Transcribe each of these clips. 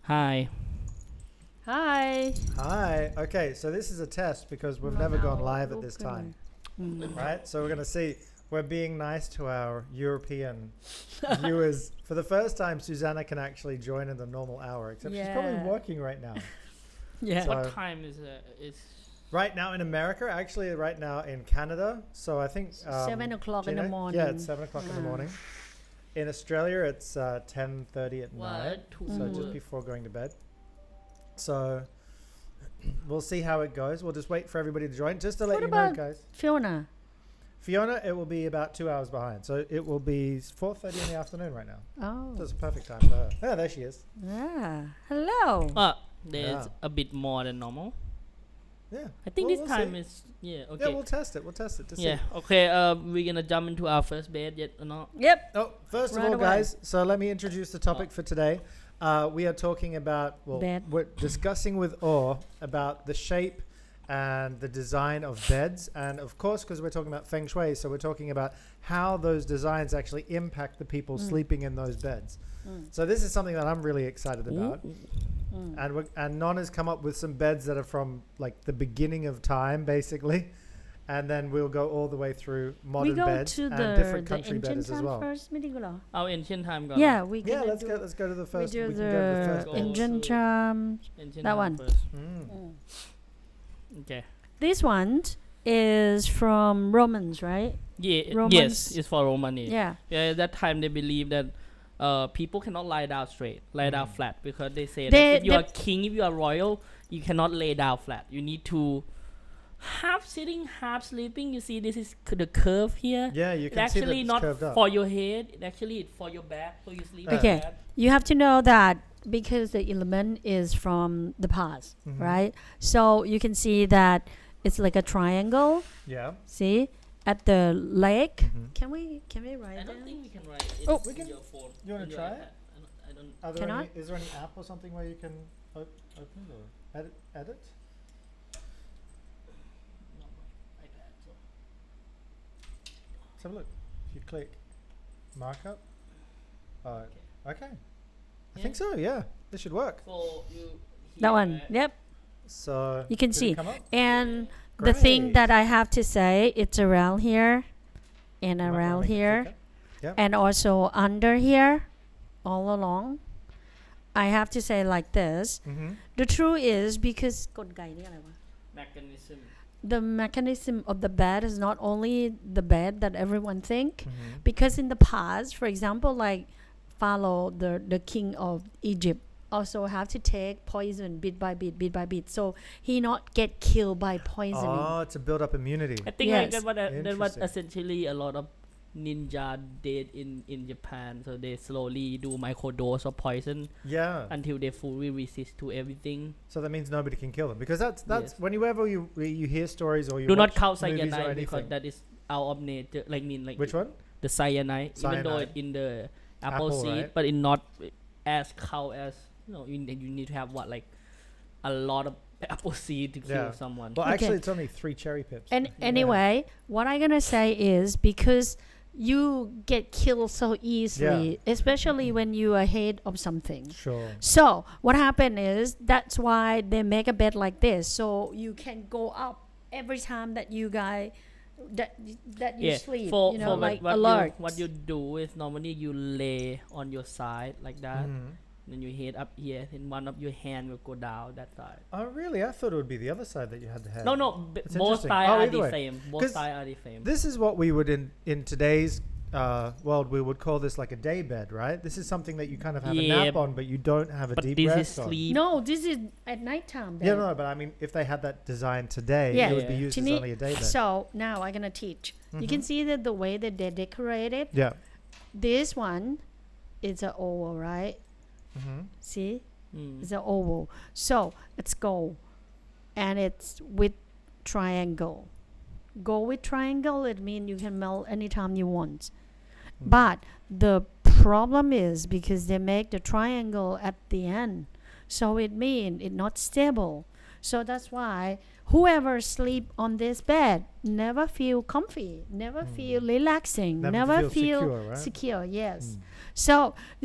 Hi. Hi. Hi. Okay, so this is a test because we've never gone live at this time, right? So we're going to see. We're being nice to our European viewers. For the first time, Susanna can actually join in the normal hour, except she's probably working right now. Yeah. So What time is it? right now in America, actually right now in Canada. So I think 7 o'clock in the Gina? morning. Yeah, it's 7 o'clock in the morning. In Australia, it's 10:30 at night, so just before going to bed. So we'll see how it goes. We'll just wait for everybody to join. Just to let you know, guys. Fiona, it will be about 2 hours behind. So it will be 4:30 in the afternoon right now. Oh. That's a perfect time for her. Yeah, there she is. Yeah. Hello. There's a bit more than normal. Yeah. I think Well, this we'll time see. is okay. Yeah, we'll test it. We'll test it to see. Okay. We're gonna jump into our first bed yet or not? Yep. Oh, first of Right all, away. guys, so let me introduce the topic for today. We are talking about, Bed. we're discussing with Or about the shape and the design of beds. And of course, because we're talking about Feng Shui, so we're talking about how those designs actually impact the people sleeping in those beds. So this is something that I'm really excited about. And Non has come up with some beds that are from like the beginning of time, basically. And then we'll go all the way through modern beds and different country beds as well. First, Our ancient time go. yeah, we Yeah, can let's go to the first. we do We can go to the first the bed. ancient time. Ancient That time one. First. Mm. Okay. This one is from Romans, right? Yeah. Romans. Yes, it's for Romania. Yeah. Yeah. At that time they believe that people cannot lie down straight, lie down flat, because they say They- that if you they- are king, if you are royal, you cannot lay down flat. You need to half sitting, half sleeping. You see, this is the curve here. Yeah, you It's can see that actually it's not curved up. for your head. It actually it's for your back, so you sleep. Okay. Like that. You have to know that because the element is from the past, right? So you can see that it's like a triangle. Yeah. See at the leg. Mhm. Can we write I down? don't think we can write it Oh. We can- your phone. you wanna in your try iPad. it? I don't. Are there Cannot? is there any app or something where you can open or edit? Not my iPad. So. Let's have a look. If you click markup. Okay. I think so. Yeah, this should work. So you. That one. right? Yep. So You can did it see. come up? And the thing Great. that I have to say, it's around here and You might wanna around make it here thicker. Yep. and also under here, all along. I have to say like this. Mhm. The truth is because กลไกนี่อะไรวะ? Mechanism. The mechanism of the bed is not only the bed that everyone think, Mhm. because in the past, for example, like Pharaoh, the king of Egypt, also have to take poison bit by bit, so he not get killed by poisoning. Oh, to build up immunity. I think Yes. that what Interesting. essentially a lot of ninja did in Japan. So they slowly do microdose of poison Yeah. until they fully resist to everything. So that means nobody can kill them because that's Yes. whenever you hear stories or you Do not watch count movies or cyanide because anything. that is out of nature. Like Which one? the cyanide, even though Cyanide. it in the apple seed, right? but it not as cow as you need to have what like a lot of apple seed to kill Yeah. someone. Well, Okay. actually, it's only 3 cherry pips. And anyway, what I'm gonna say is because you get killed so easily, especially when you are ahead of something. Sure. So what happened is that's why they make a bed like this, so you can go up every time that you guys that you sleep. For you know, for like what alert. what you do is normally you lay on your side like that. Mhm. Then you head up here, and one of your hand will go down that side. Oh, really? I thought it would be the other side that you had to have. No, It's both interesting. sides Oh, are either the way. same. Both 'Cause sides are the same. This is what we would in today's world we would call this like a day bed, right? This is something that you kind of have a Yeah, nap on, but you don't have a but deep this is rest on. sleep. No, this is at nighttime. Yeah, bed. no, but I mean, if they had that design today, Yeah. it would be Yeah. used as Tini- only a day bed. So now I'm gonna teach. You can see that the way that they decorate it. Yeah. This one is an oval, right? Mm-hmm. See, Mm. it's an oval. So it's gold, and it's with triangle. Go with triangle. It means you can melt anytime you want. But the problem is because they make the triangle at the end, so it means it's not stable. So that's why whoever sleep on this bed never feel comfy, never feel relaxing, never feel secure, right? secure. Yes. So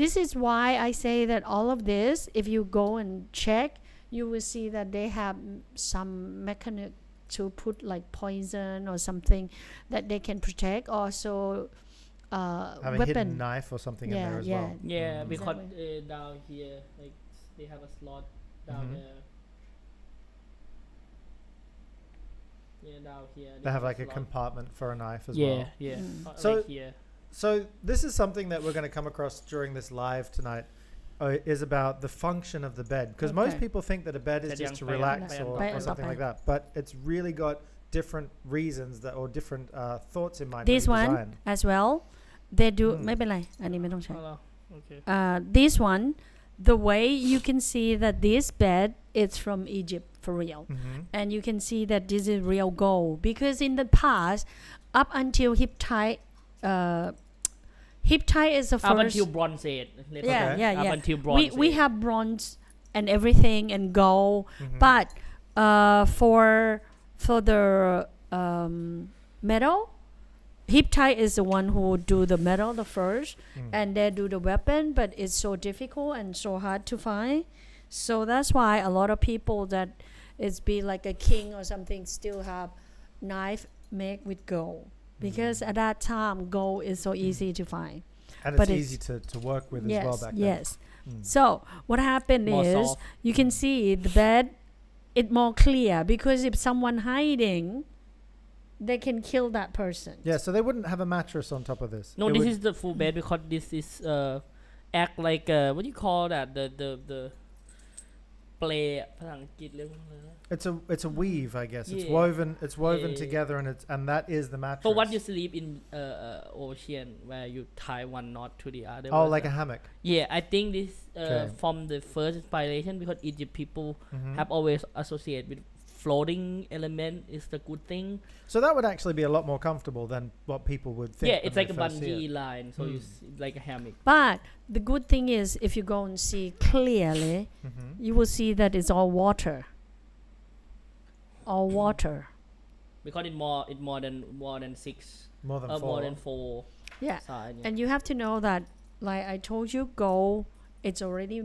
this is why I say that all of this, if you go and check, you will see that they have some mechanism to put like poison or something that they can protect. Also, Have a weapon. hidden knife or something in there as well. Yeah, because Exactly. down here, like they have a slot down Mhm. there. Yeah, down here. They have like a slot. compartment for a knife as Yeah, well. yeah. So- Like here. So this is something that we're going to come across during this live tonight. Is about the function of the bed, because most Okay. people think that a bed is just to relax or something like that, but it's really got different reasons that or different thoughts in mind. This when you one design. as well, they do ไม่เป็นไร อันนี้ไม่ต้องใช้ Okay. This one, the way you can see that this bed is from Egypt for real. And you can see that this is real gold, because in the past, up until Hittite, Hittite is the Up first. until Bronze Age. let's Yeah, say. yeah, Up yeah. until Bronze We Age. have bronze and everything and gold, but for the metal, Hittite is the one who do the metal the first, and they do the weapon, but it's so difficult and so hard to find. So that's why a lot of people that is be like a king or something still have knife made with gold, because at that time gold is so easy to find. And But it's it's- easy to work with as Yes, well back then. yes. So what happened More is soft. you can see the bed it more clear, because if someone hiding, they can kill that person. Yeah, so they wouldn't have a mattress on top of this. No, It this would- is the full bed, because this is act like what do you call that? The play ภาษาอังกฤษเรียกว่าอะไรนะ it's a weave, I guess. It's Yeah. woven Yeah. together, and that is the mattress. So what you sleep in ocean where you tie one knot to the other. Oh, was like a hammock. Yeah, I think this Okay. from the first inspiration, because Egypt people Mhm. have always associated with floating element is the good thing. So that would actually be a lot more comfortable than what people would think. Yeah, when it's they like a first see bungee it. line, so you like a hammock. But the good thing is, if you go and see clearly, Mhm. you will see that it's all water. All water. Because it more than six, More than four. more than four Yeah. side. Yeah. And you have to know that, like I told you, gold, it's already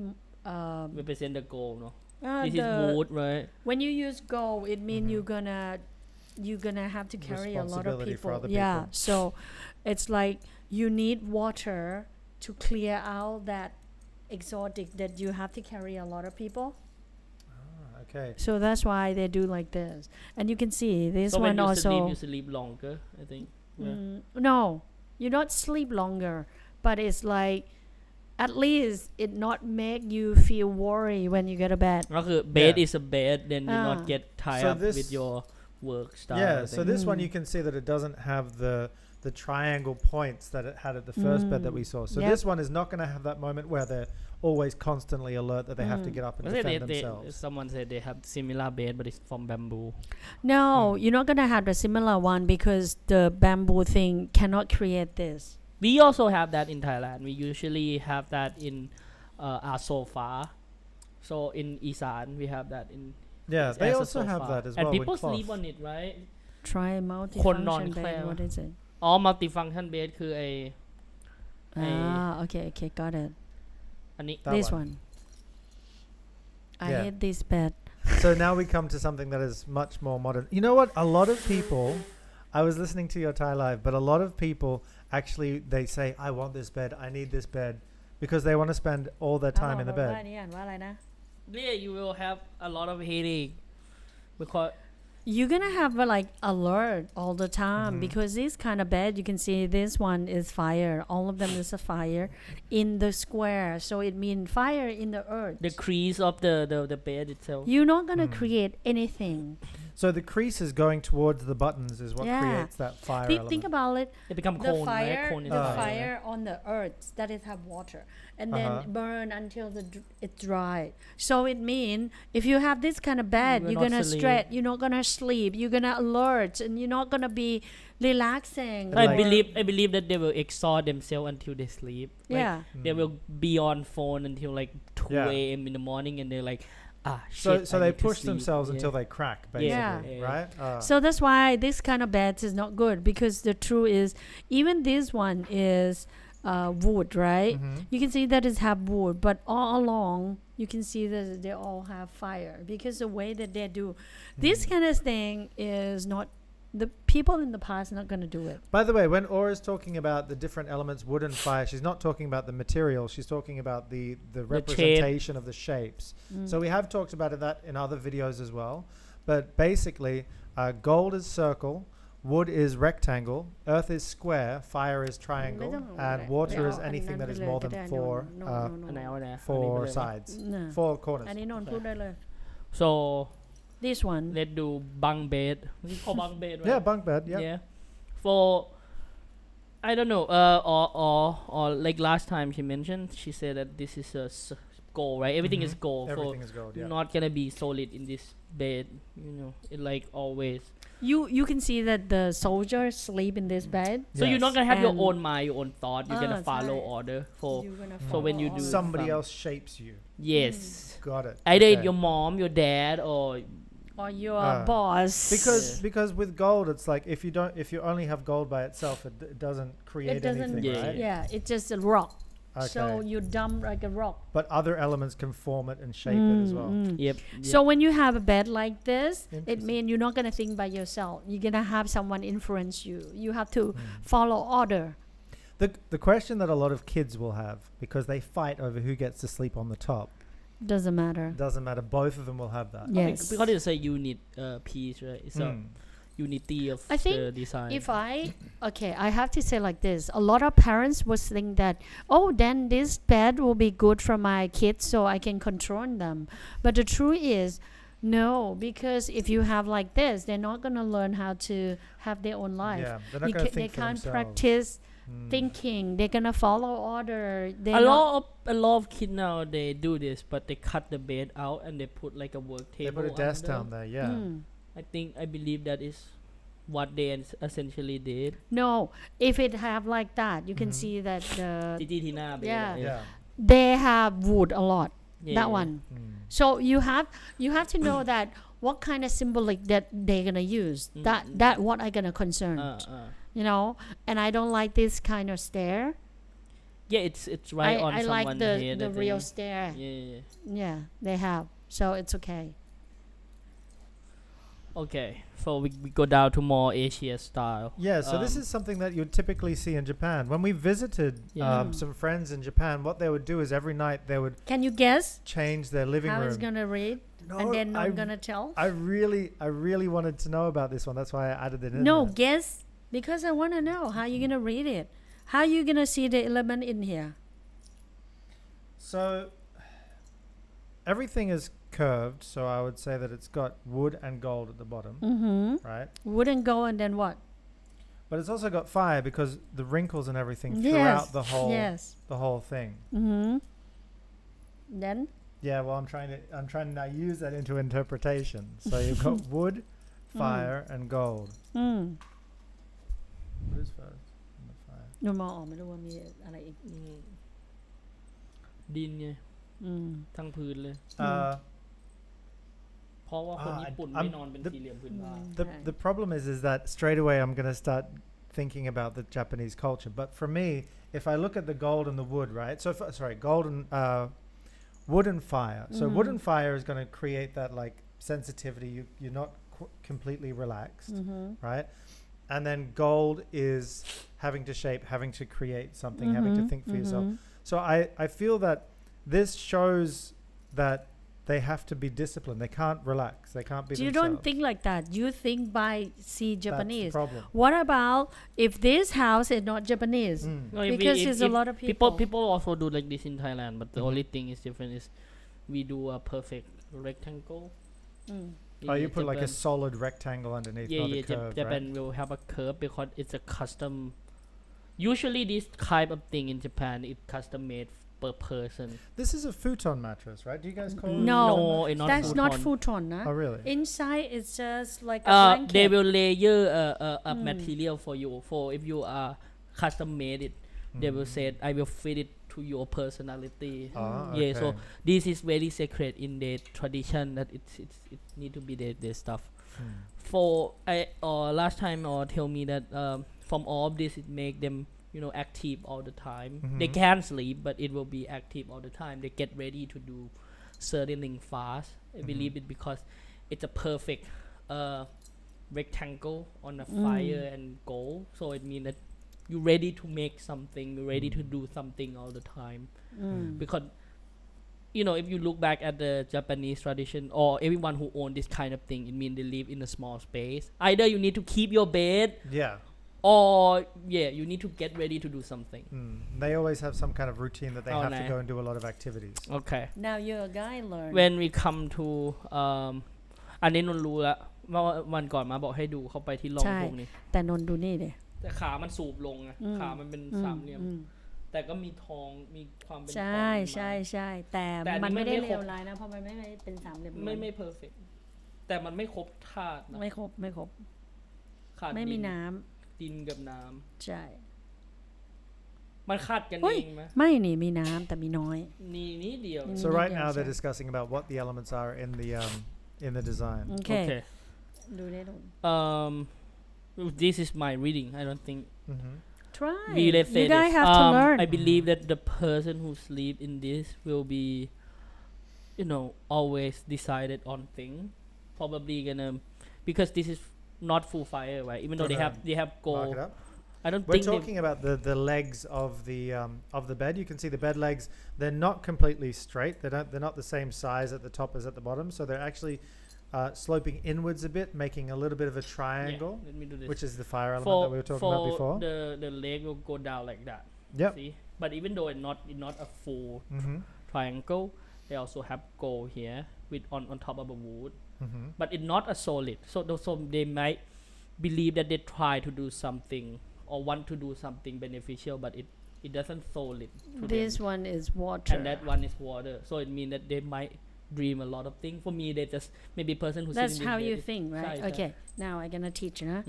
Represent the goal, no? uh, This is the, wood, right? when you use gold, it means you're gonna have to carry a lot of Responsibility for people. other Yeah. people. So it's like you need water to clear out that exotic that you have to carry a lot of people. Ah, okay. So that's why they do like this. And you can see this So when one you also. sleep, you sleep longer, I think. Yeah. No, you not sleep longer, but it's like at least it not make you feel worry when you get a bed. ก็คือ bed Yeah. is a bed, then you not get tied So up this- with your work stuff. Yeah, I so think. this one you can see that it doesn't have the triangle points that it had at the first bed that we saw. So Yep. this one is not going to have that moment where they're always constantly alert that they have to get up and Well, defend they, themselves. someone said they have similar bed, but it's from bamboo. No, you're not gonna have the similar one because the bamboo thing cannot create this. We also have that in Thailand. We usually have that in our sofa. So in Isan, we have that in. Yeah, they as a also have sofa. that as and well people with cloth. sleep on it, right? Try คนนอน multifunction แคล่ bed. What is it? multifunction bed คือไอ Okay, got it. อันนี้ That This one. one. I Yeah. hate this bed. So now we come to something that is much more modern. You know what? A lot of people, I was listening to your Thai live, but a lot of people actually they say, "I want this bed. I need this bed," because they want to spend all their time in the bed. ว่าอะไรนะ Yeah, you will have a lot of headache because You're gonna have like alert all the time because this kind of bed, you can see this one is fire. All of them is a fire in the square, so it means fire in the earth. the crease of the bed itself. You're not gonna create anything. So the crease is going towards the buttons is what Yeah. creates that fire Think element. about it. It become The cone, right? fire, Cone is the fire. fire on the earth that it have water, and then burn until it dry. So it mean if you have this kind of bed, You will you're not gonna sleep. stretch, you're not gonna sleep, you're gonna alert, and you're not gonna be relaxing. Like- I believe that they will exhaust themselves until they sleep. Like, Yeah. they will be on phone until like 2 Yeah. a.m. in the morning, and they're like, So shit, so I they need to push sleep. themselves Yeah. until they crack, basically, Yeah. right? So that's why this kind of beds is not good, because the truth is, even this one is wood, right? Mhm. You can see that it have wood, but all along you can see that they all have fire, because the way that they do this kind of thing is not, the people in the past not going to do it. By the way, when Aura's talking about the different elements, wood and fire, she's not talking about the material. She's talking about the representation of the shapes. So we have talked about that in other videos as well. But basically, gold is circle, wood is rectangle, earth is square, fire is triangle, and water is anything that is more than four อันไหนเอาไหน four อันนี้ไปเลย sides, No. four corners. อันนี้นนท์พูดได้เลย so this one let's do bunk bed นี่เขา bunk bed right? Yeah, bunk bed. Yeah. Yeah. For I don't know. Or like last time she mentioned, she said that this is a gold, right? Everything is gold. Everything so is gold. Yeah. not gonna be solid in this bed. You know, it like always. you can see that the soldiers sleep in this bed. So you're not gonna have your And- own mind, your own thought. You're gonna follow right. order for. You're gonna So when you follow do Somebody some- else shapes you. Yes. Got it. Either Okay. your mom, your dad, or or your Ah. boss, Because with gold, it's like if you only have gold by itself, it doesn't create it doesn't anything, Yeah. right? yeah it's just a rock. Okay. So you dump like a rock. But other elements can form it and shape it as well. yep. So when you have a bed like this, it Interesting. means you're not gonna think by yourself. You're gonna have someone influence you. You have to follow order. The question that a lot of kids will have, because they fight over who gets to sleep on the top, Doesn't matter. doesn't matter. Both of them will have that. Yes. Because it's a unit piece, right? It's a unity of I think the design. If I have to say like this, a lot of parents would think that, oh, then this bed will be good for my kids so I can control them. But the truth is, no, because if you have like this, they're not going to learn how to have their own life. Yeah, they're not going to They think for can't themselves. practice thinking. They're going to follow order. A lot of kids now they do this, but they cut the bed out and they put like a work They table. put a desk under. down there. Yeah. I believe that is what they essentially did. No, if it have like that, you can see that Titi Tina. Yeah. Yeah. they have wood a lot. Yeah, That yeah. one. So you have to know that what kind of symbolic that they're gonna use. That what I gonna concern. You know, and I don't like this kind of stair. Yeah, it's right on I someone's like head. the I real think. stair. Yeah. Yeah, they have. So it's okay. Okay, so we go down to more Asia style. Yeah, so this is something that you'd typically see in Japan. When we visited Yeah. some friends in Japan, what they would do is every night they would Can you guess change their living how room. it's gonna read? No, And then I I'm gonna tell. I really wanted to know about this one. That's why I added it in. No, there. guess, because I want to know how you're gonna read it. How you gonna see the element in here? So everything is curved, so I would say that it's got wood and gold at the bottom, right? Wouldn't go and then what? But it's also got fire because the wrinkles and everything Yes. throughout the whole Yes. the whole thing. Then Yeah, well, I'm trying to now use that into interpretation. So you've got wood, fire, and gold. What is first? And the fire. หนูมองออกไม่รู้ว่ามีอะไรอีก ดินไงทั้งพื้นเลย เพราะว่าคนญี่ปุ่นไม่นอนเป็นสี่เหลี่ยมพื้นบ้าน The problem is that straight away I'm going to start thinking about the Japanese culture. But for me, if I look at the gold and the wood, right? So gold and wood and fire. So wood and fire is going to create that like sensitivity. You're not completely relaxed, right? And then gold is having to shape, having to create something, having to think for yourself. So I feel that this shows that they have to be disciplined. They can't relax. They can't be You themselves. don't think like that. You think by see That's the Japanese. problem. What about if this house is not Japanese? No, Because there's a lot of people. People also do like this in Thailand, but the only thing is different is we do a perfect rectangle. Oh, you put like a solid rectangle underneath, not a curve, Japan right? will have a curve because it's a custom. Usually, this type of thing in Japan is custom made per person. This is a futon mattress, right? Do you guys call it? No, it's not That's not futon. Oh, really? Inside it's just like a blanket. They will layer a material for you. For if you are custom made it, they will say I will fit it to your personality. Okay. Yeah, so this is very secret in the tradition that it need to be the stuff. For last time tell me that from all of this it make them active all the time. They can't sleep, but it will be active all the time. They get ready to do certain thing fast. I believe it because it's a perfect rectangle on a fire and goal. So it means that you're ready to make something, you're ready to do something all the time. Because if you look back at the Japanese tradition or everyone who own this kind of thing, it means they live in a small space. Either you need to keep your bed, or you need to get ready to do something. They always have some kind of routine that they have to go and do a lot of activities. Okay. Now you're a guy learn. When we come to อันนี้นนรู้ละว่าวันก่อนมาบอกให้ดูเข้าไปที่ร่องพวกนี้ แต่นนดูนี่ดิ แต่ขามันสูบลงอะขามันเป็นสามเหลี่ยมแต่ก็มีทองมีความเป็นทอง ใช่แต่มันไม่ได้เลวร้ายนะเพราะมันไม่เป็นสามเหลี่ยมไม่เพอร์เฟกต์แต่มันไม่ครบธาตุนะไม่ครบขาดไม่มีน้ำดินกับน้ำใช่มันขาดกันเองไหมไม่นี่มีน้ำแต่มีน้อยนี่เดียว So right now they're discussing about what the elements are in the design. Okay. ดูได้ดูThis is my reading. I don't think. Try. You guys have to learn. I believe that the person who sleep in this will be, always decided on thing. Probably gonna because this is not full fire, right? Even though they have goal. I don't think we're talking about the legs of the bed. You can see the bed legs. They're not completely straight. They're not the same size at the top as at the bottom. So they're actually sloping inwards a bit, making a little bit of a triangle, let me do this. Which is the fire element that we were talking about before. The leg will go down like that. Yep. See, but even though it's not a full triangle, they also have goal here with on top of a wood. But it's not a solid. So they might believe that they try to do something or want to do something beneficial, but it doesn't solid. This one is water, and that one is water. So it means that they might dream a lot of things. For me, they just maybe person who. That's how you think, right? Okay. Now I'm gonna teach you.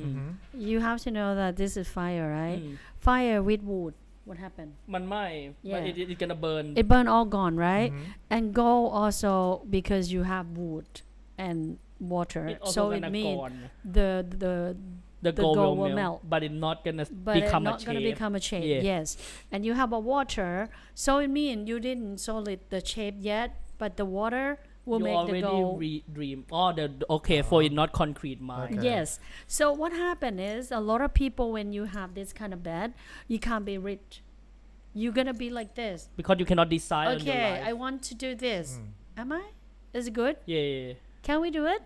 You have to know that this is fire, right? Fire with wood. What happened? มันไหม้ but it gonna burn. It burn all gone, right? And go also because you have wood and water. So it means the gold will melt, but it's not gonna become a shape. Yes, and you have a water, so it means you didn't solid the shape yet, but the water will make the gold. You already dream. For it not concrete mind. Okay. Yes. So what happened is a lot of people when you have this kind of bed, you can't be rich. You're gonna be like this because you cannot decide. Okay, I want to do this. Am I? Is it good? Yeah. Can we do it?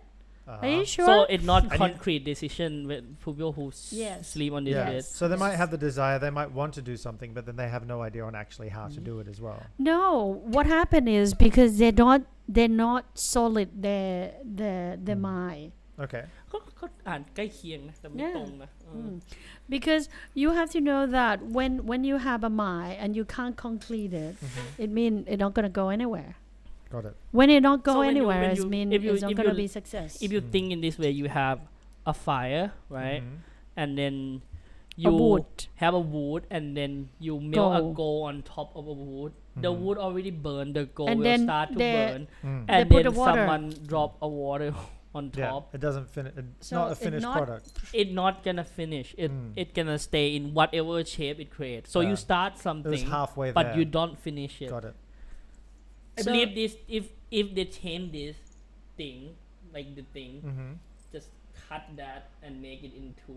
Are you sure? So it's not concrete decision with people who sleep on this bed. So they might have the desire, they might want to do something, but then they have no idea on actually how to do it as well. No, what happened is because they're not solid the mind. Okay. ก็อ่านใกล้เคียงนะแต่ไม่ตรงนะ Because you have to know that when you have a mind and you can't complete it, it means it's not gonna go anywhere. Got it. When it don't go anywhere, it means it's not gonna be success. If you think in this way, you have a fire, right? And then you have a wood, and then you melt a gold on top of a wood. The wood already burned. The gold will start to burn, and then someone drop a water on top. It doesn't finish. It's not a finished product. It's not gonna finish. It gonna stay in whatever shape it creates. So you start something, halfway but there. you don't finish it. Got it. I believe this. If they change this thing, like the thing, just cut that and make it into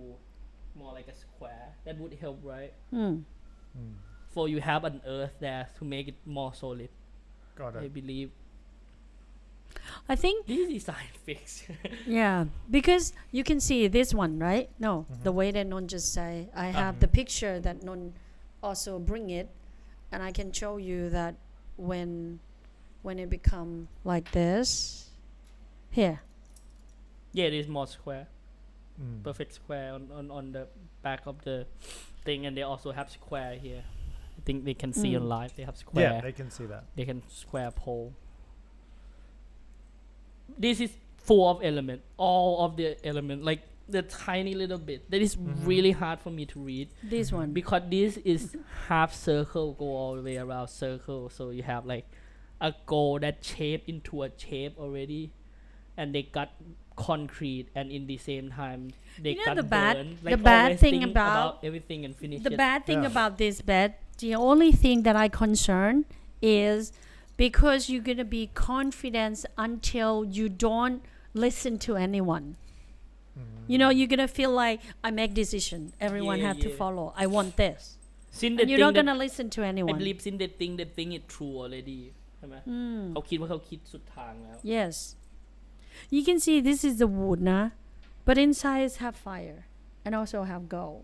more like a square. That would help, right? For you have an earth there to make it more solid. Got it. I believe. I think this design fixed. Yeah, because you can see this one, right? No, the way that Non just say, I have the picture that Non also bring it, and I can show you that when it become like this, here. Yeah, it is more square. Perfect square on the back of the thing, and they also have square here. I think they can see on live. They have square. Yeah, they can see that. They can square pole. This is full of element. All of the element, like the tiny little bit that is really hard for me to read This one. because this is half circle go all the way around circle, so you have like a goal that shaped into a shape already, and they got concrete, and in the same time they You know got the bad- burn. the bad always thing think about- everything and finish The it. bad thing Yeah. about this bed, the only thing that I concern is because you're gonna be confident until you don't listen to anyone. You know, you're gonna feel like I make decision. Everyone Yeah, have to yeah. follow. I want this. Since And you're not gonna listen to I anyone. believe since they think it true already ใช่ไหม เขาคิดว่าเขาคิดสุดทางแล้ว Yes. You can see this is the wood, nah? But inside is have fire and also have gold.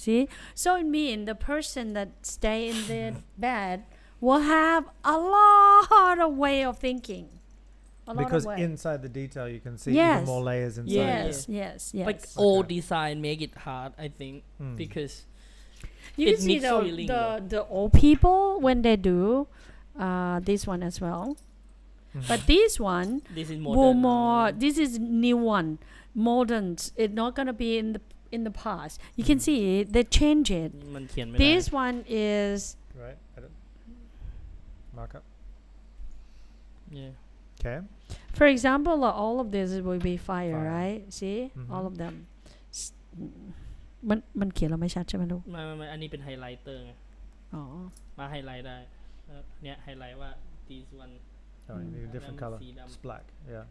See? So it means the person that stay in the bed will have a lot of way of thinking. A lot Because of way. inside the detail, you can see Yes. even more layers inside. Yeah. Yes, yes, yes. Like old design make it hard, I think, because you it can see mixed feeling the old people when they do this one as well. But this one this is will modern. more. This is new one, modern. It's not gonna be in the past. You can see it, they change it. มันเขียนไม่ได้ This one is Right? Edit. Mark up. yeah. Okay. for example all of this will be fire, Fire. right? See all of them. S- มันเขียนเราไม่ชัดใช่ไหมลูก ไม่อันนี้เป็นไฮไลท์เตอร์ไง อ๋อ มาไฮไลท์ได้แล้วเนี่ยไฮไลท์ว่า this one Oh, you need a different color. See them. It's black. Yeah.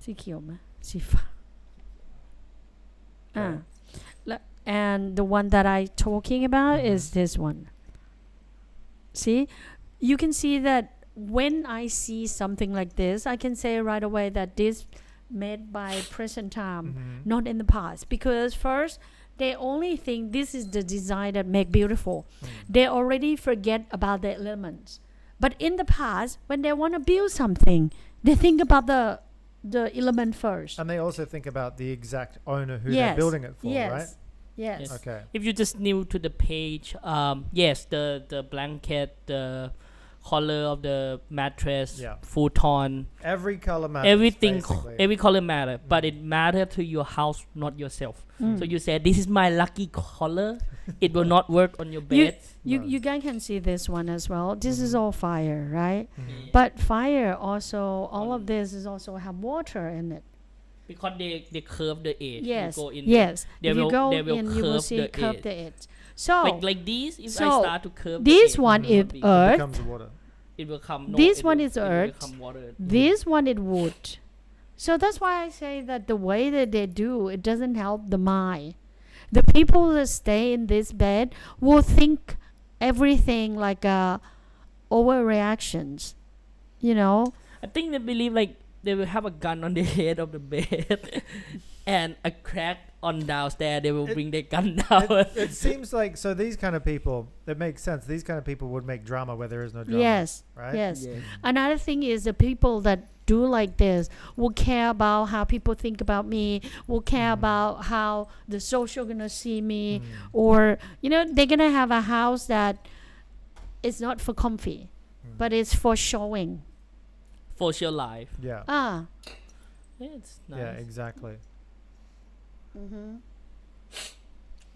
สีเขียวไหมสีฟ้า Okay. And the one that I talking about is this one. See, you can see that when I see something like this, I can say right away that this made by present time, not in the past. Because first, they only think this is the design that make beautiful. They already forget about the elements. But in the past, when they want to build something, they think about the element first. And they also think about the exact owner who Yes. they're building it for, Yes. right? Yes. Yes. Okay. if you just new to the page yes the blanket, the color of the mattress, Yeah. futon, Every color matters. everything basically. every color matter, but it matter to your house, not yourself. So you said this is my lucky color, it will not work on your bed. You guys can see this one as well. This is all fire, right? Yeah. But fire also, all of this is also have water in it. Because they curve the edge. Yes. You go in Yes. They If you will- go they will in, you will curve see the curve edge. the edge. So like these, if I so start to curve this the edge, one it will is not be- It earth. becomes water. it will come This it one will- is it will earth. become water. This one is wood. So that's why I say that the way that they do, it doesn't help the mind. The people that stay in this bed will think everything like overreactions. You know? I think they believe like they will have a gun on the head of the bed and a crack on downstairs. They will bring their gun down. It seems like so these kind of people, it makes sense. These kind of people would make drama where there is no drama. Yes. Right? Yes. Yes. Another thing is the people that do like this will care about how people think about me, will care about how the social gonna see me, or you know, they're gonna have a house that is not for comfy, but it's for showing. For your life. Yeah. Yeah, it's nice. Yeah, exactly.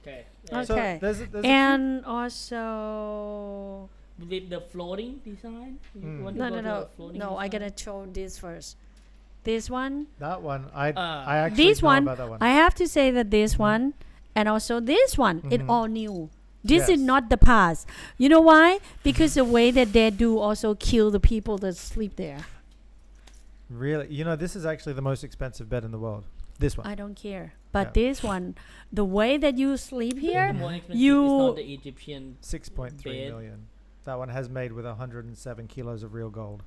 Okay. So Okay. there's a And also With the floating design. You want to no go no to no the floating no I design? gotta show this first. This one, that one. I Ah. actually this know one, about that one. I have to say that this one and also this one, it all new. This is Yes. not the past. You know why? Because the way that they do also kill the people that sleep there. Really, you know, this is actually the most expensive bed in the world. This one. I don't care. But Yeah. this one, the way that you sleep The here, more expensive you- is not the Egyptian 6.3 bed. million. That one has made with 107 kilos of real gold.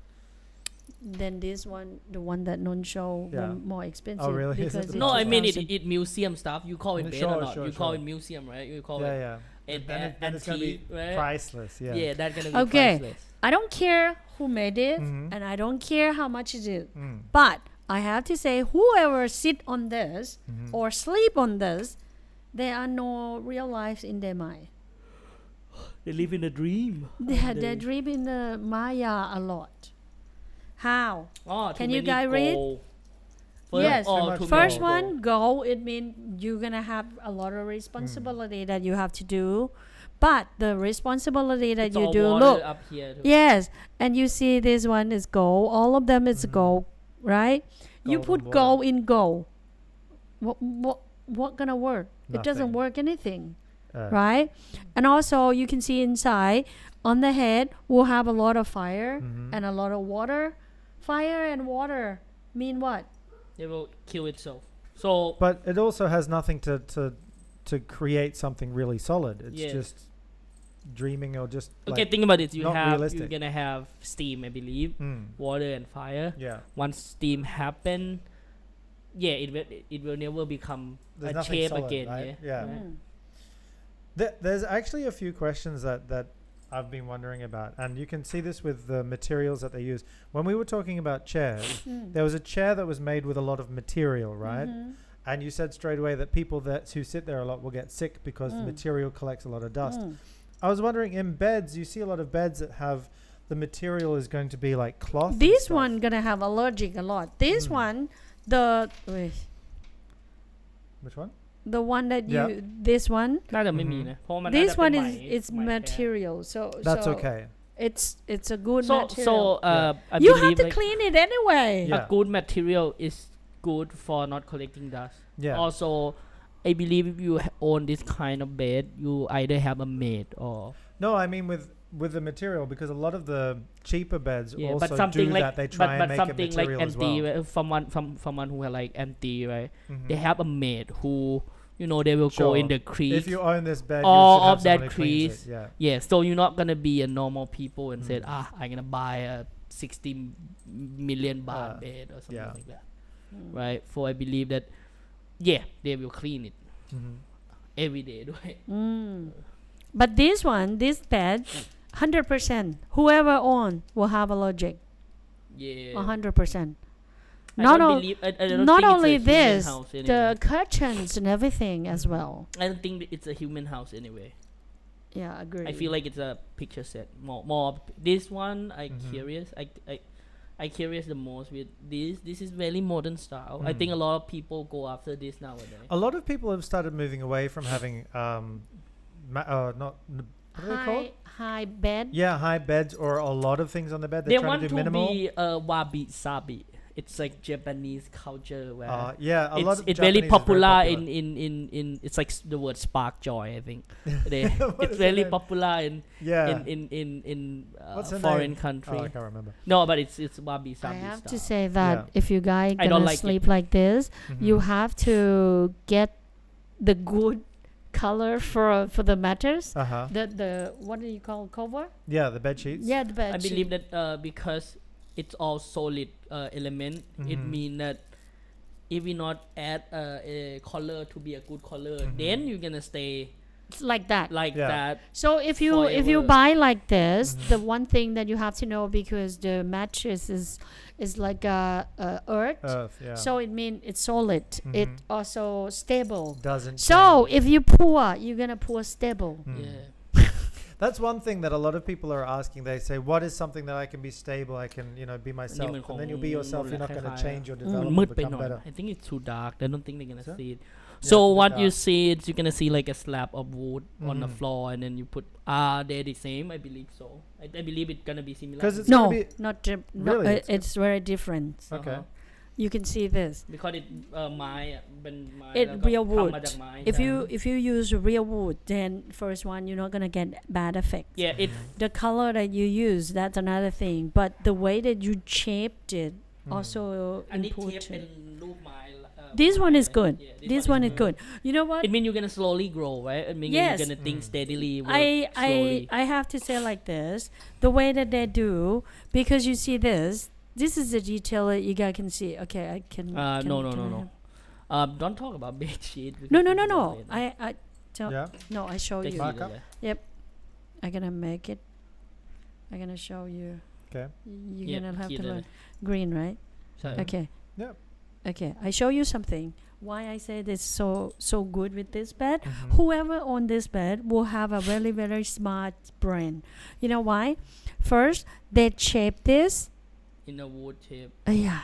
then this one, the one that non show, Yeah. more expensive. Oh, really? Is it Because the it's No, I mean 2,000. it museum stuff. You call it bed Sure, or not? sure, You call sure. it museum, right? You call Yeah, it yeah. an Then it's gonna be antique, right? priceless. Yeah. Yeah, that's gonna be Okay. priceless. I don't care who made it, Mhm. and I don't care how much it is. Mm. But I have to say, whoever sit on this or sleep on this, there are no real lives in their mind. They live in a dream. They dream in the Maya a lot. How? Oh, Can too you many guys read? goal. Yes, or pretty much to first go. one go, it means you're gonna have a lot of responsibility that you have to do, but the responsibility that It's you all do, water look, up here too. yes, and you see this one is gold, all of them is gold, right? You Gold put and gold water. in gold, what gonna work? It doesn't Nothing. work anything, Uh, right? And also you can see inside on the head will have a lot of fire mhm. and a lot of water. Fire and water mean what? It will kill itself. So But it also has nothing to create something really solid. It's Yes. just dreaming or just okay, like, think about it. not You're realistic. gonna have steam, I believe, water and fire. yeah. Once steam happen, yeah, it will never become There's a nothing shape solid, again. right? Yeah. Yeah. Right. There's actually a few questions that I've been wondering about, and you can see this with the materials that they use. When we were talking about chairs, there was a chair that was made with a lot of material, right? And you said straight away that people who sit there a lot will get sick because the material collects a lot of dust. I was wondering, in beds, you see a lot of beds that have the material is going to be like cloth. and This stuff. one gonna have allergic a lot. This one, wait, Which one? the one that you, Yeah. this one, น่าจะไม่มีนะเพราะมันน่า this จะเป็น one ไหม is it's ไหมแท้ material. So That's so okay. It's a good so material. I You believe have to like clean it anyway. Yeah. a good material is good for not collecting dust. Yeah. Also, I believe if you own this kind of bed, you either have a maid or No, I mean with the material, because a lot of the cheaper beds yeah, also but something do like that. They try and but make it something like material as anti well. someone who are like anti, right? Mhm. They have a maid who they will go Sure. in the crease. If you own this bed, all you should have of that someone who cleans crease. it. Yeah. Yeah, so you're not gonna be a normal people and said, I'm gonna buy a 60 million baht bed or something yeah. like that, right? For I believe that, they will clean it every day ด้วย But this one, this bed, 100%. Whoever own will have allergic. yeah 100%. I Not don't on- believe I don't Not think only it's a human this, house anyway. the curtains and everything as well. I don't think that it's a human house anyway. Yeah, agree. I feel like it's a picture set more this one I curious I curious the most with this is very modern style. I think a lot of people go after this nowadays. A lot of people have started moving away from having not what are they called? High bed. Yeah, high beds or a lot of things on the bed. They They're trying want to to do minimal. be wabi sabi. It's like Japanese culture where Yeah, a lot of it's very Japanese is popular, popular. in it's like the word spark joy, I think. What It's is the very name? popular Yeah. in What's the foreign name? country. Oh, I can't remember. No, but it's wabi I sabi have style. to say that Yeah. if you guys I don't gonna like it. sleep like this, you have to get the good color for the mattress. The what do you call cover? Yeah, the bed sheets. Yeah, the bed I believe that because it's all solid element, it mean that if we not add a color to be a good color, then you're gonna stay It's like that. like Yeah. that. So if you forever. buy like this, the one thing that you have to know, because the mattress is like earth, Yeah. so it means it's solid. It also stable. doesn't. So change. if you pour, you're gonna pour stable. Yeah. That's one thing that a lot of people are asking. They say, "What is something that I can be stable? I can, be myself." มัน And then you'll be yourself. You're not going to change or มัน develop มื or ดไปห become น่อย better. I think it's too dark. I don't think they're gonna So? see it. Yeah, So it's a bit what you dark. see is you're gonna see like a slab of wood on the floor, and then you put they're the same. I believe so. I believe it's gonna be similar. 'Cause it's No, gonna be- not no, Really? it's very different. Okay. You can see this. because it ไม้อะเป็นไม้ It แล้วก็ real ทำ wood. มาจากไม้ If you use real wood, then first one you're not gonna get bad effects. yeah it The color that you use, that's another thing. But the way that you shaped it also อันนี้เทปเป็น important. รูปไม้ This one is good. Yeah, This one is good. You know what? It means you're gonna slowly grow, right? I mean Yes. you're gonna think steadily, work slowly. I have to say like this, the way that they do, because you see this is the detail that you guys can see. Okay, I can. No. can I have- Don't talk about bed sheet. No. because it's not I don't. Yeah. No, I show there. you. Mark up. Yep. I'm gonna make it. I'm gonna show you. Okay. You're Yep, gonna have here to there. learn. Green, right? ใช่ Okay. Yep. Okay. I show you something. Why I say this so good with this bed. Whoever own this bed will have a very very smart brain. You know why? First, they shape this. in a wood shape. Yeah.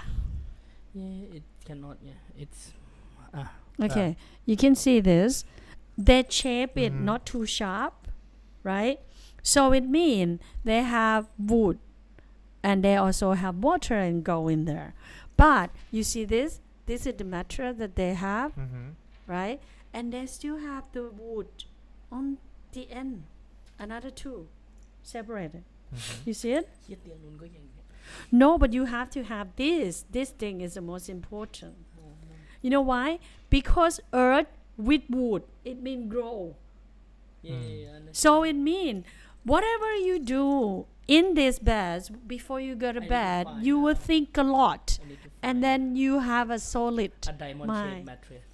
Yeah, it cannot. Yeah, it's. Okay, you can see this. They shape it Mhm. not too sharp, right? So it means they have wood and they also have water and go in there. But you see this? This is the mattress that they have, Mm-hmm. right? And they still have the wood on the end. Another two separated. Mm-hmm. You see it? เหี้ยเตียงนู้นก็ยังเนี่ย No, but you have to have this. This thing is the most important. You know why? Because earth with wood, it means grow. Yeah, So it means whatever you do in this bed before you go to I need to bed, find you will out. think a lot, I need to and find then you have a solid a diamond mind. shaped mattress.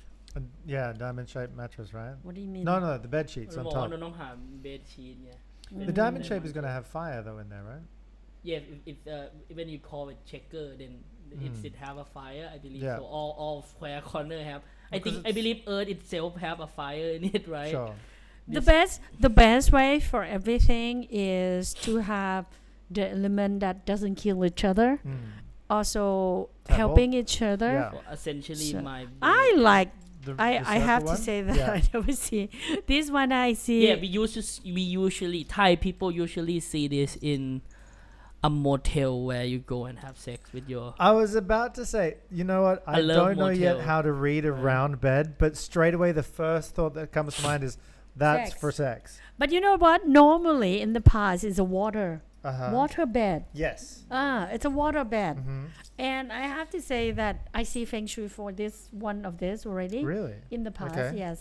Yeah, diamond-shaped mattress, right? What do you mean? No, the bed sheets เรา on บอกว่า top. เราต้องหา bed sheet เนี่ย The diamond shape is going to have fire though in there, right? Yeah, if when you call it checker, then it have a fire. I believe Yeah. so. All square corner have. I Because think I believe Earth itself have a fire in it, right? Sure. The best way for everything is to have the element that doesn't kill each other, also Table. helping each other. Yeah. So essentially, So my I like. The I have circle to one? say that Yeah. I never see this one. I see. yeah, we usually Thai people usually see this in a motel where you go and have sex with your. I was about to say, you know what? I love don't know yet motel. how to read a round bed, but straight away the first thought that comes to mind is that's Sex. for sex. But you know what? Normally in the past is a water bed. Yes. It's a water bed. Mm-hmm. And I have to say that I see Feng Shui for this one of this already Really? in the past. Okay. Yes.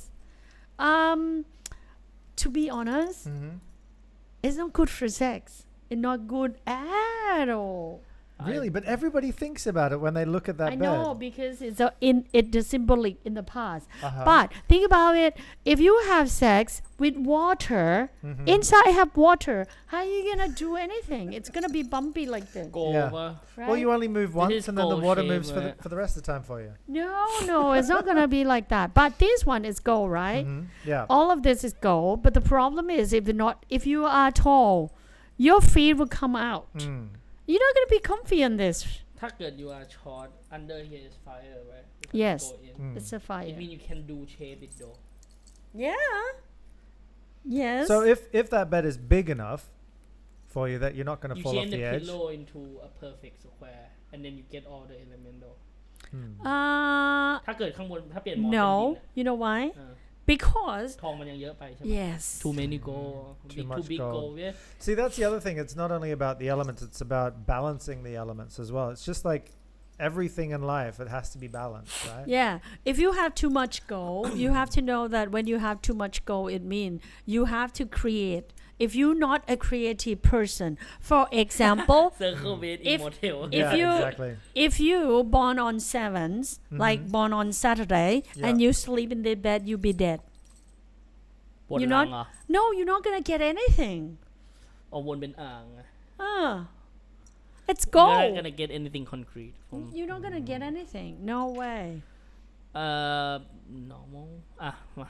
To be honest, Mm-hmm. it's not good for sex. It's not good at all. Really? But everybody thinks about it when they look at that I bed. know because it's the symbolic in the past. Uh-huh. But think about it. If you have sex with water, Mhm. inside have water, how are you gonna do anything? It's gonna be bumpy like this, Go Yeah. over. right? Well, you only move once is and then the gold water shape, moves right? for the rest of the time for you. No, it's not gonna be like that. But this one is gold, right? Mhm. Yeah. All of this is gold. But the problem is if you are tall, your feet will come out. Mm. You're not gonna be comfy on this. ถ้าเกิด you are short under here is fire, right? You Yes. go in. Mm. It's a It fire. means you can do shape it though. Yeah. Yes. So if that bed is big enough for you that you're not going to You fall off change the the edge. pillow into a perfect square, and then you get all the element though. Mm. ถ้าเกิดข้างบนถ้าเปลี่ยนหมอนเป็นดิน No. อะ You know why? อ่า Because ทองมันยังเยอะไปใช่ไหม yes. Too many gold, Too too much big gold. gold. Yeah. See, that's the other thing. It's not only about the elements, it's about balancing the elements as well. It's just like everything in life, it has to be balanced, right? Yeah. If you have too much gold, you have to know that when you have too much gold, it means you have to create. If you're not a creative person, for example, Circle bed in If- motel. if yeah, you- exactly. if you born on sevens, like born on Saturday, and Yeah. you sleep in the bed, you be dead. ปวด You're หลัง not- เหรอ No, you're not gonna get anything. เอาวนเป็นอ่างอะ It's You're not gold. gonna get anything concrete from You're not gonna get anything. No way. normal อ่ะมา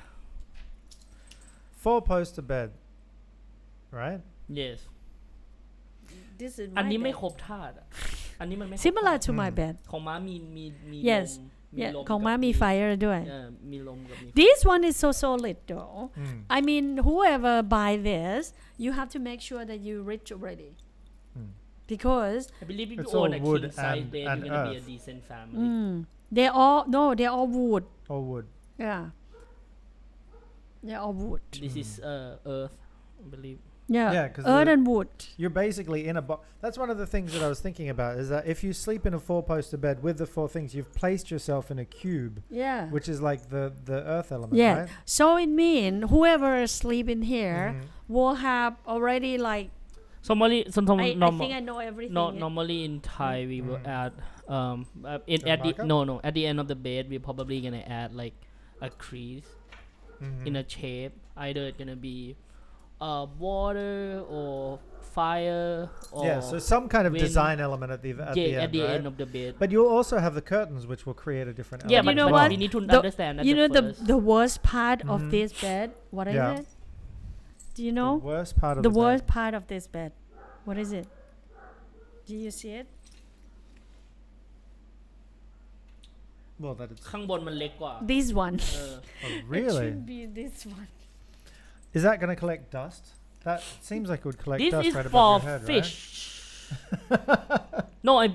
Four-poster bed, right? yes This is อัน my นี้ไม่ bed. ครบธาตุอะอันนี้มันไม่ครบ Similar ธาตุ to my bed. ของม้ามี Yes ลมมี Yeah, ลม ของม้า กับ มี fire ด้วย มีลมกับมี This one is so solid though. Mm. I mean, whoever buy this, you have to make sure that you rich already. Mm. Because I believe if It's you own all a wood king size and- bed and you're gonna be a earth. decent family they're all wood. Or wood. Yeah. They're all wood. this is earth I believe Yeah. Yeah, 'cause Earth the- and wood. You're basically in a box. That's one of the things that I was thinking about is that if you sleep in a four-poster bed with the four things, you've placed yourself in a cube, Yeah. which is like the earth element, Yeah. right? So it means whoever sleep in here Mhm. will have already like normally I think I know everything. normally in Thai we will add at the markup? at the end of the bed we're probably gonna add like a crease Mhm. in a shape either it's gonna be water or fire or Yeah, so some kind of wind. design element at the end, at the right? end of the bed But you'll also have the curtains, which will create a different element. yeah You but, know but what? we need to The- understand that You know first. the worst part of Mhm. this bed. What is Yeah. it? Do you know? The worst part of The bed. worst part of this bed. What is it? Do you see it? Well, that is. ข้างบนมันเล็กกว่า This one. เออ Oh, It really? should be this one. Is that going to collect dust? That seems like it would collect This dust is right for above your head, fish right? no I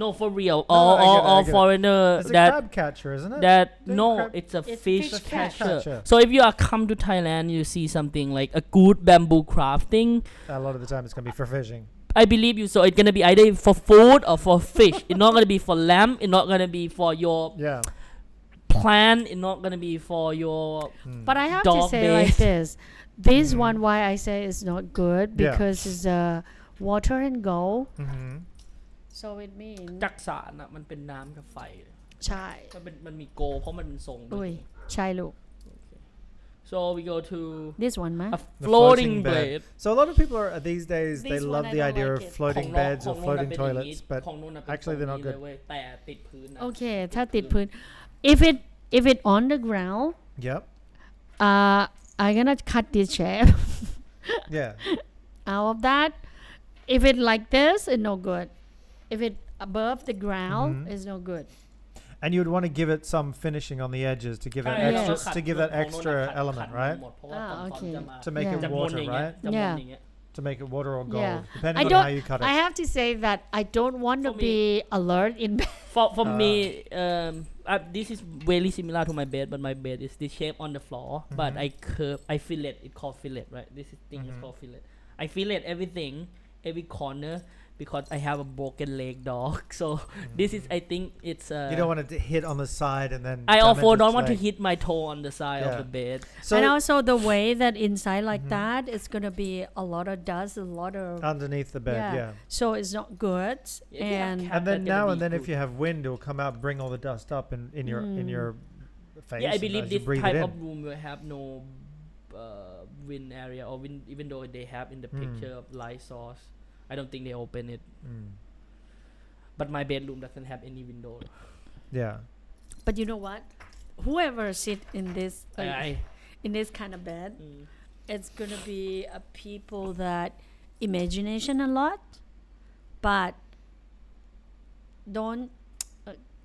no for real No, all I get it, I all get it. foreigner It's a that crab catcher, isn't it? that Don't no crab- it's a It's fish fish catcher. catcher. So if you are come to Thailand you see something like a good bamboo crafting A lot of the time it's going to be for fishing. I believe you so it's gonna be either for food or for fish it's not gonna be for lamb it's not gonna be for your Yeah. plant it's not gonna be for your But I have to Dog say base. like this. This one, why I say it's not good Yeah. because it's water and go. Mm-hmm. So it means จักสารน่ะมันเป็นน้ำกับไฟ ใช่ มันมีโกเพราะมันเป็นทรง อุ้ยใช่ลูก so we go to This one มั้ย a floating bed So a lot of people are these days they This love one I the don't idea like of it. floating ของน้อง beds ข or องโน่น floating น่ะเป็นอย่างนี้ toilets, but ของโน่นน่ะเป็น actually they're ทร not งนี้ good. เลยเว้ยแต่ติดพื้นนะ โอเคถ้าติดพื้น if it on the ground Yep. I'm gonna cut this shape Yeah. out of that. If it like this it's no good. If it above the ground it's no good. And you would want to give it some finishing on the edges to give it ใช่ extra เราขัด to give that ของโน่น extra น่ะขัด element, ขัด right? หมดเพราะว่า โอเค จะมา To make Yeah. it จะม้วน water, อย่างเงี้ย right? จะม้วน Yeah. อย่างเงี้ย To make it water or gold, Yeah. depending I on don't how you cut I it. have to say that I don't want to For me- be alert in bed. for me this is very similar to my bed but my bed is the shape on the floor but I curve I fillet it called fillet right this is thing is called fillet I fillet everything every corner because I have a broken leg dog so this is I think it's You don't want it to hit on the side and then I also damage don't its want to leg. hit my toe on the side of Yeah. the bed So And also the way that inside like that it's gonna be a lot of dust, a lot of underneath the bed, yeah. So it's not good. If you have And cat- And then That's gonna now be and then if good. you have wind, it will come out and bring all the dust up in your face. yeah I and believe as you this breathe type it of in. room will have no wind area or wind even though they have in the picture of light source I don't think they open it but my bedroom doesn't have any window Yeah. but you know what? Whoever sit in this I in this kind of bed, it's gonna be a people that imagination a lot, but don't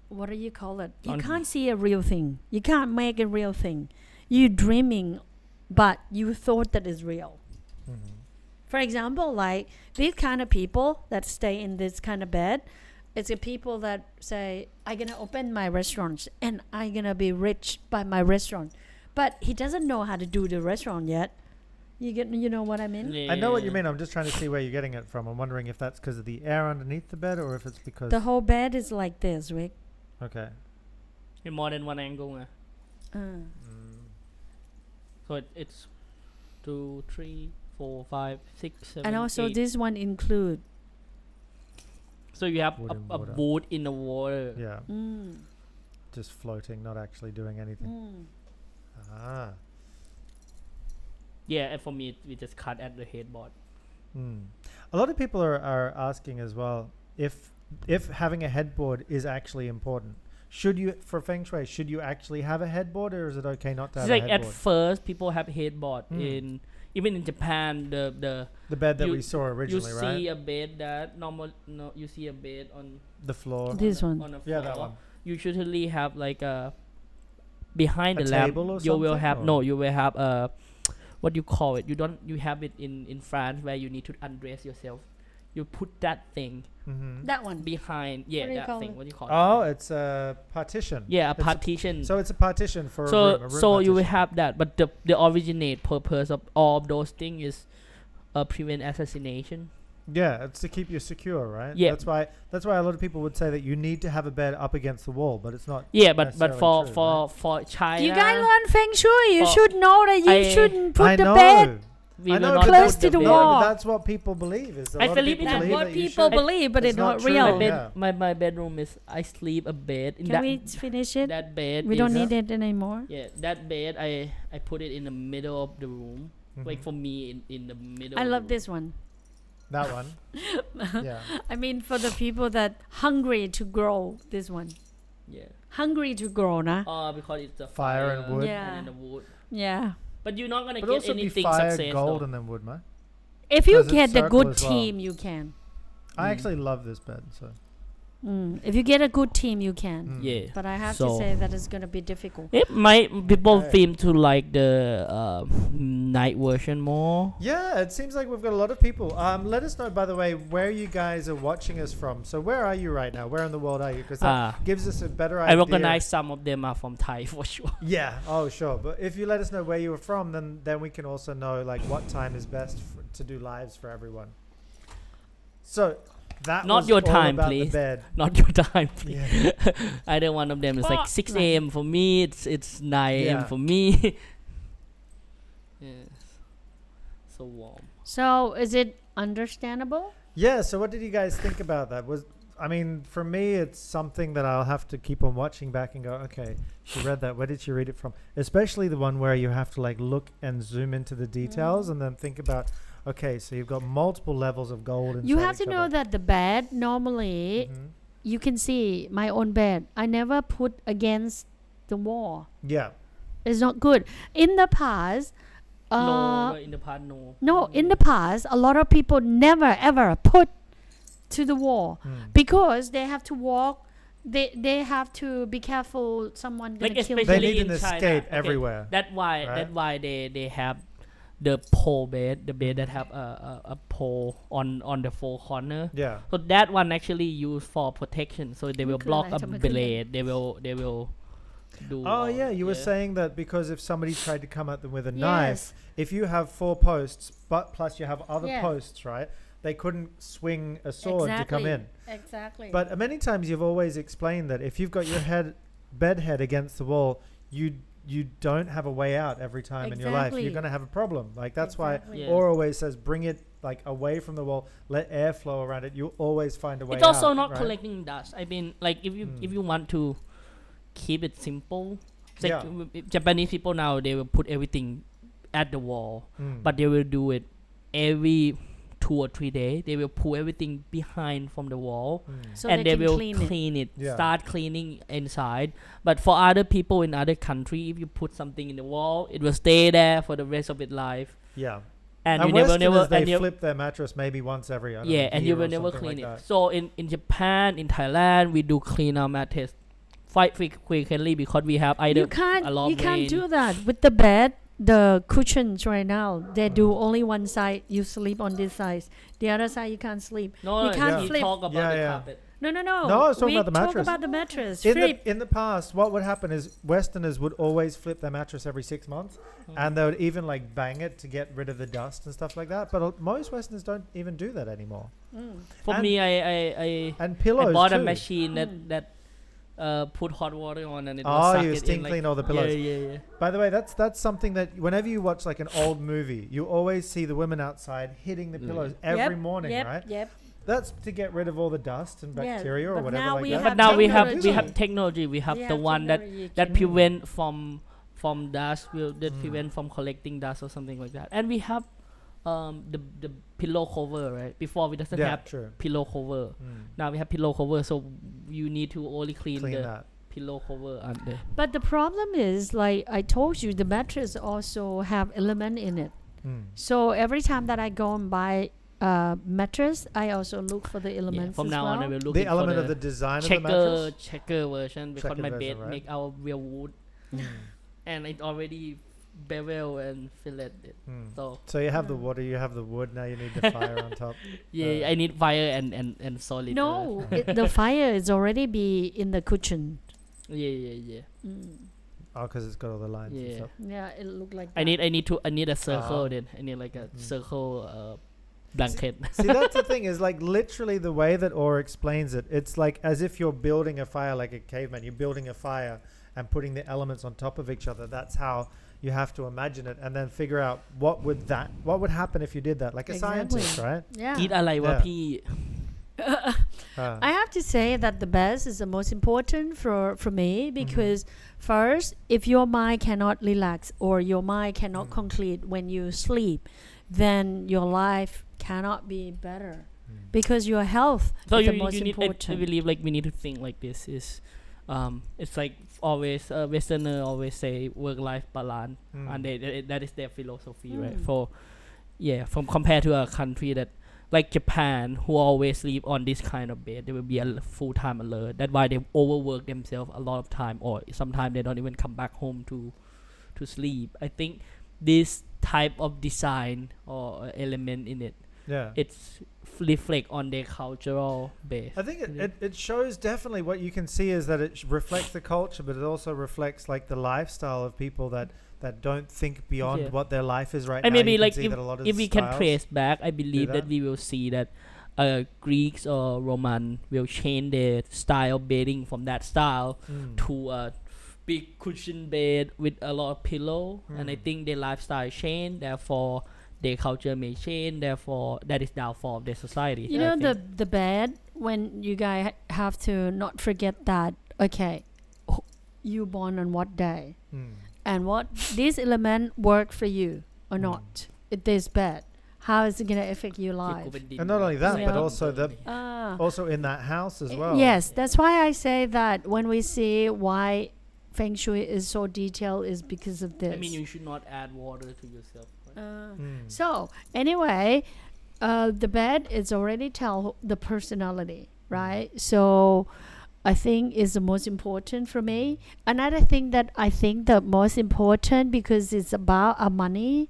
what do you call it? You can't see a real thing. You can't make a real thing. You dreaming, but you thought that is real. For example, like these kind of people that stay in this kind of bed, it's the people that say, I'm gonna open my restaurants and I'm gonna be rich by my restaurant. But he doesn't know how to do the restaurant yet. You know what I mean? I know what you mean. I'm just trying to see where you're getting it from. I'm wondering if that's because of the air underneath the bed or if it's because The whole bed is like this, Rick. Okay. in more than one angle so it's 2 3 4 5 6 7 And also 8. this one include so you have Wood and a water. boat in the water Yeah. Just floating, not actually doing anything. Ah. yeah and for me we just cut at the headboard A lot of people are asking as well if having a headboard is actually important. Should you, for Feng Shui, should you actually have a headboard or is it okay not to have it's like a at headboard? first people have headboard in even in Japan The bed that you- we saw you originally, see right? a bed that normal no you see a bed on The floor. This one. on a Yeah, floor that one. you usually have like a behind A the lamp table or you will something, have or- no you will have a what you call it you have it in France where you need to undress yourself you put that thing that one. behind What do you that call thing it? what do you call Oh, it it's a partition. yeah a It's partition So it's a partition for so a room. so you will partition. have that but the originate purpose of all of those things is prevent assassination Yeah, it's to keep you secure, right? Yeah. That's why a lot of people would say that you need to have a bed up against the wall, but it's not. yeah but necessarily true, for China You guys learn Feng Shui. You For- should know that you I- shouldn't put I the know. bed. we I will know, not but close put to the the bed. wall. But that's what people believe. Is a I lot of believe people in That's believe what that you people should- believe, but It's it's not not true. real. my bed Yeah. my bedroom is I sleep a bed in Can that we finish it? that bed We don't is- need it anymore. yeah that bed I put it in the middle of the room like for me in the middle I of love the this one. That one. Yeah. I mean, for the people that hungry to grow, this one. room. yeah Hungry to grow, nah? because it's a Fire and wood. Yeah. and the wood Yeah. but you're not gonna But get also be anything fire, success gold, though. and then wood, man. If you Does it get the circle good as well? team, you can. I actually love this bed. So If you get a good team, you can. Yeah. But I have So to say that it's going to be difficult. it might people Okay. seem to like the night version more. Yeah, it seems like we've got a lot of people. Let us know, by the way, where you guys are watching us from. So where are you right now? Where in the world are you? Because that gives us a better idea. I recognize some of them are from Thai for sure. Yeah. Oh, sure. But if you let us know where you were from, then we can also know like what time is best to do lives for everyone. So that Not was your all time, about please. the bed. Not your time, please. Yeah. Either one of them is like 6 a.m. for me. It's 9 a.m. Yeah. for me. Yeah. So warm. So is it understandable? Yeah. So what did you guys think about that? I mean, for me, it's something that I'll have to keep on watching back and go, okay, she read that. Where did she read it from? Especially the one where you have to like look and zoom into the details and then think about, okay, so you've got multiple levels of gold inside You have to each know other. that the bed normally you can see my own bed. I never put against the wall. Yeah. It's not good. In the past, No, in the past, no. no, in the past, a lot of people never ever put to the wall because they have to walk. They have to be careful. Someone Like gonna kill They especially need them. an in China. escape Okay. everywhere. That's why Right? they have the pole bed, the bed that have a pole on the four corner. Yeah. So that one actually used for protection. So they will block a ทำไมขึ้น blade. They will do. Oh yeah, you were saying that because if somebody tried to come at them with a knife, if you have 4 posts, but plus you have other Yeah. posts, right? They couldn't swing a sword to come in. Exactly. But many times you've always explained that if you've got your bed head against the wall, you don't have a way out every time in your life. Exactly. You're going to have a problem. Like that's Exactly. why Yeah. Or always says bring it like away from the wall, let air flow around it. You'll always find a way It's also out, not right? collecting dust. I mean, like if you want to keep it simple, it's like Japanese people now they will put everything at the wall, but they will do it every 2 or 3 days. They will pull everything behind from the wall. so And they can will clean it. Yeah. start cleaning inside. But for other people in other country, if you put something in the wall, it will stay there for the rest of its life. Yeah. And you Westerners, never they and you, flip their mattress maybe once every I don't know, and you year will or never something clean like it. that. So in Japan, in Thailand, we do clean our mattress quite frequently because we have either a lot You of can't rain. do that with the bed. The cushions right now, they do only one side. You sleep on this side. The other side you can't sleep. No, You can't he flip. talk about Yeah, the yeah. carpet. No. No, I was talking we about the mattress. talk about the mattress. In Flip. the past, what would happen is Westerners would always flip their mattress every 6 months, and they would even like bang it to get rid of the dust and stuff like that. But most Westerners don't even do that anymore. For And- me, I And pillows I bought too. a machine that put hot water on and it will Oh, suck you it steam in, clean like, all the pillows. Yeah. By the way, that's something that whenever you watch like an old movie, you always see the women outside hitting the pillows every morning, right? Yep. That's to get rid of all the dust and Yeah, bacteria or but whatever now like we that. But now we have technology. technology. We have We the have one that technology. prevent from dust, that prevent from collecting dust or something like that. And we have the pillow cover, right? Before we doesn't Yeah, have true. pillow cover. Now we have pillow cover, so you need to only clean Clean the that. pillow cover under. But the problem is, like I told you, the mattress also have element in it. So every time that I go and buy mattress, I also look for the elements From as now well. on, I will look The element of the design of the mattress. checker version because Checker my version, bed right? make out of real wood, and it already bevel and fillet it. So you have the water, you have the wood. Now you need the fire on top. Yeah, I need fire and solid. No, the fire is already be in the cushion. Yeah. Oh, because it's got all the lines and Yeah. stuff. Yeah, it look like. I need a circle then. I need like a circle blanket. See, that's the thing is like literally the way that Or explains it. It's like as if you're building a fire like a caveman. You're building a fire and putting the elements on top of each other. That's how you have to imagine it, and then figure out what would happen if you did that, like a Exactly. scientist, right? Yeah. คิดอะไรวะ Yeah. พี่ I have to say that the best is the most important for me because first, if your mind cannot relax or your mind cannot complete when you sleep, then your life cannot be better because your health So is you, the most you need, I important. believe like we need to think like this is it's like always Westerner always say work-life balance and that is their philosophy, right? For from compared to a country that like Japan, who always sleep on this kind of bed. They will be a full-time alert. That's why they overwork themselves a lot of time, or sometimes they don't even come back home to sleep. I think this type of design or element in it, Yeah. it's reflect on their cultural base. I think it shows definitely what you can see is that it reflects the culture, but it also reflects like the lifestyle of people that don't think beyond Yeah. what their life is right And now. maybe You can like see that a lot of if we can styles trace back, I believe that. that we will see that Greeks or Roman will change their style bedding from that style to a big cushion bed with a lot of pillow, and I think their lifestyle change, therefore their culture may change, therefore that is downfall of their society. You I know think. the bed, when you guys have to not forget that, okay, you born on what day and what this element work for you or not. It is bad. How is it gonna affect your life? And not only that, but Yeah. also also in that house as well. Yes, that's why I say that when we see why Feng Shui is so detailed is because of this. I mean, you should not add water to yourself. Right? So anyway, the bed is already tell the personality, right? So I think is the most important for me. Another thing that I think the most important, because it's about our money,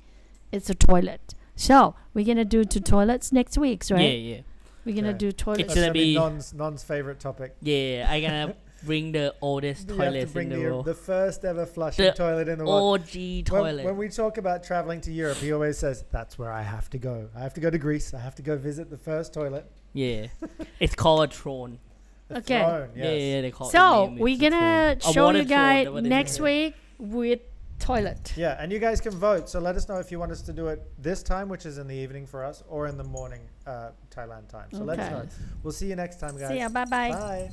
it's a toilet. So we're gonna do two toilets next week, right? Yeah. We're gonna Okay. do toilets. It's That's gonna gonna be- Non's favorite topic. Yeah, I gonna bring the oldest You have to toilets bring in the world. the first ever flushing The toilet in the world. OG toilet. When we talk about traveling to Europe, he always says, that's where I have to go. I have to go to Greece. I have to go visit the first toilet. Yeah, it's called a throne. The Okay. throne, yes. Yeah, they call it. So the name, we're it's a gonna throne. A show water you throne, guys that's what they next say. week with toilet. Yeah, and you guys can vote. So let us know if you want us to do it this time, which is in the evening for us, or in the morning Thailand time. So let us Okay. know. We'll see you next time, guys. See ya. Bye bye. Bye.